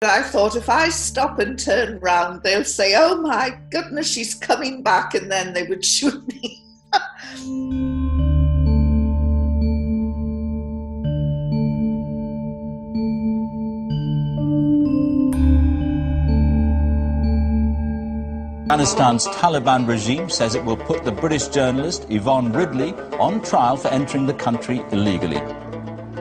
I thought if I stop and turn round, they'll say, "Oh my goodness, she's coming back," and then they would shoot me. Afghanistan's Taliban regime says it will put the British journalist Yvonne Ridley on trial for entering the country illegally.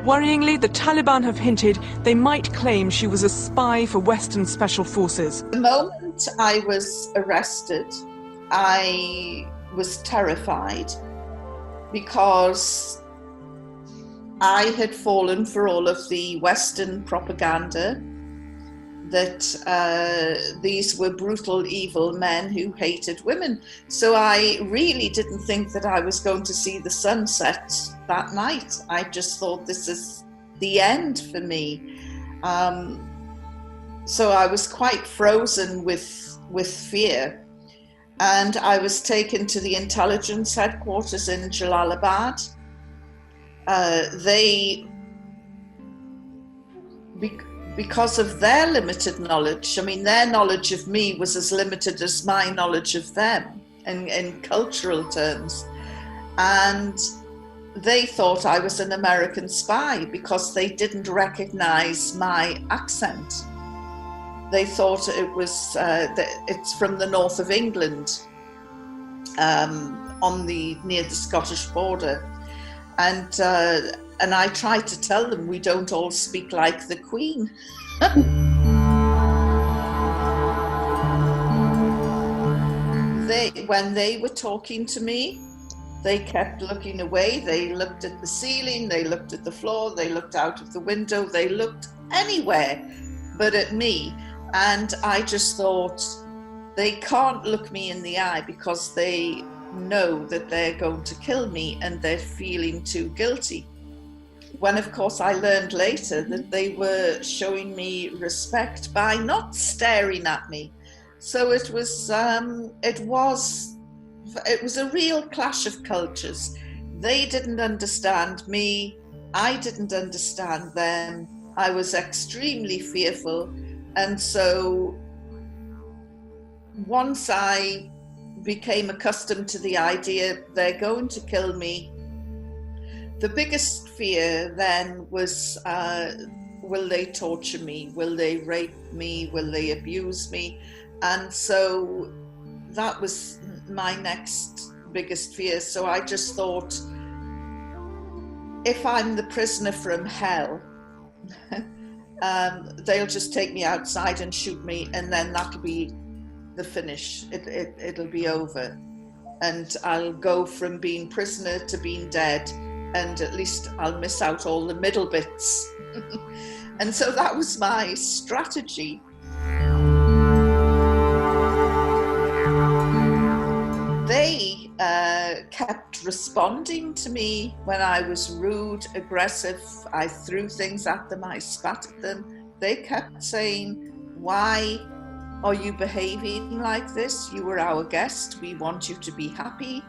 Worryingly, the Taliban have hinted they might claim she was a spy for Western special forces. The moment I was arrested, I was terrified because I had fallen for all of the Western propaganda that these were brutal, evil men who hated women. So I really didn't think that I was going to see the sunset that night. I just thought, this is the end for me. So I was quite frozen with fear. And I was taken to the intelligence headquarters in Jalalabad. Because of their limited knowledge, I mean, their knowledge of me was as limited as my knowledge of them in cultural terms. And they thought I was an American spy because they didn't recognize my accent. They thought it was, it's from the north of England, near the Scottish border. And I tried to tell them we don't all speak like the Queen. When they were talking to me, they kept looking away. They looked at the ceiling, they looked at the floor, they looked out of the window, they looked anywhere but at me. And I just thought, they can't look me in the eye because they know that they're going to kill me and they're feeling too guilty. When, of course, I learned later that they were showing me respect by not staring at me. So it was a real clash of cultures. They didn't understand me. I didn't understand them. I was extremely fearful. And so once I became accustomed to the idea they're going to kill me, the biggest fear then was, will they torture me? Will they rape me? Will they abuse me? And so that was my next biggest fear. So I just thought, if I'm the prisoner from hell, they'll just take me outside and shoot me, and then that'll be the finish. It'll be over. And I'll go from being prisoner to being dead. And at least I'll miss out all the middle bits. And so that was my strategy. They kept responding to me when I was rude, aggressive. I threw things at them, I spat at them. They kept saying, "Why are you behaving like this? You were our guest. We want you to be happy."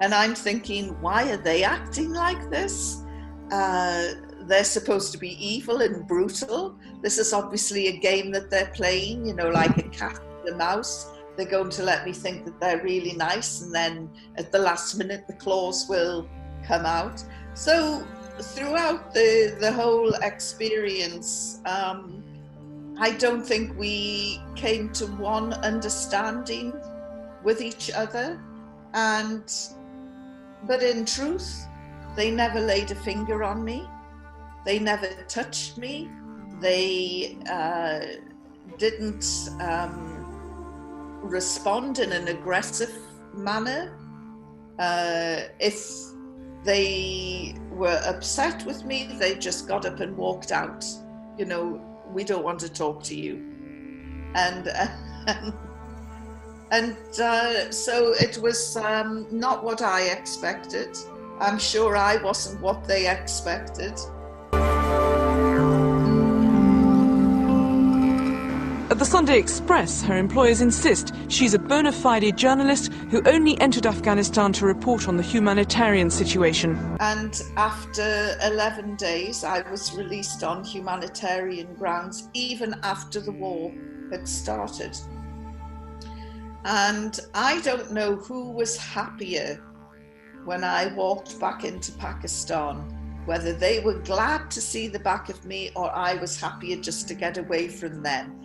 And I'm thinking, why are they acting like this? They're supposed to be evil and brutal. This is obviously a game that they're playing, like a cat and a mouse. They're going to let me think that they're really nice, and then at the last minute, the claws will come out. So throughout the whole experience, I don't think we came to one understanding with each other. But in truth, they never laid a finger on me. They never touched me. They didn't respond in an aggressive manner. If they were upset with me, they just got up and walked out. We don't want to talk to you. And so it was not what I expected. I'm sure I wasn't what they expected. At the Sunday Express, her employers insist she's a bona fide journalist who only entered Afghanistan to report on the humanitarian situation. And after 11 days, I was released on humanitarian grounds, even after the war had started. And I don't know who was happier when I walked back into Pakistan, whether they were glad to see the back of me or I was happier just to get away from them.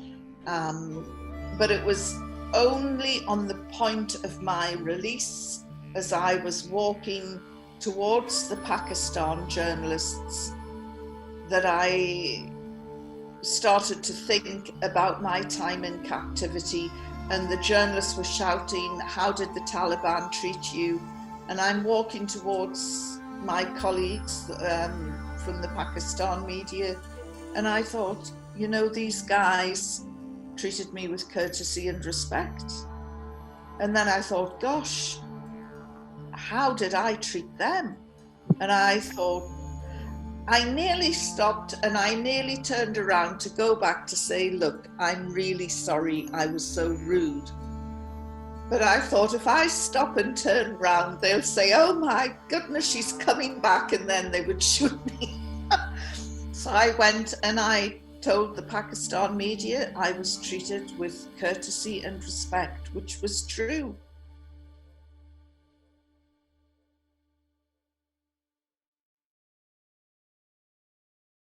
But it was only on the point of my release, as I was walking towards the Pakistan journalists, that I started to think about my time in captivity. And the journalists were shouting, "How did the Taliban treat you?" And I'm walking towards my colleagues from the Pakistan media, and I thought, you know, these guys treated me with courtesy and respect. And then I thought, gosh, how did I treat them? And I thought, I nearly stopped and I nearly turned around to go back to say, look, I'm really sorry I was so rude. But I thought, if I stop and turn around, they'll say, oh my goodness, she's coming back, and then they would shoot me. So I went and I told the Pakistan media I was treated with courtesy and respect, which was true.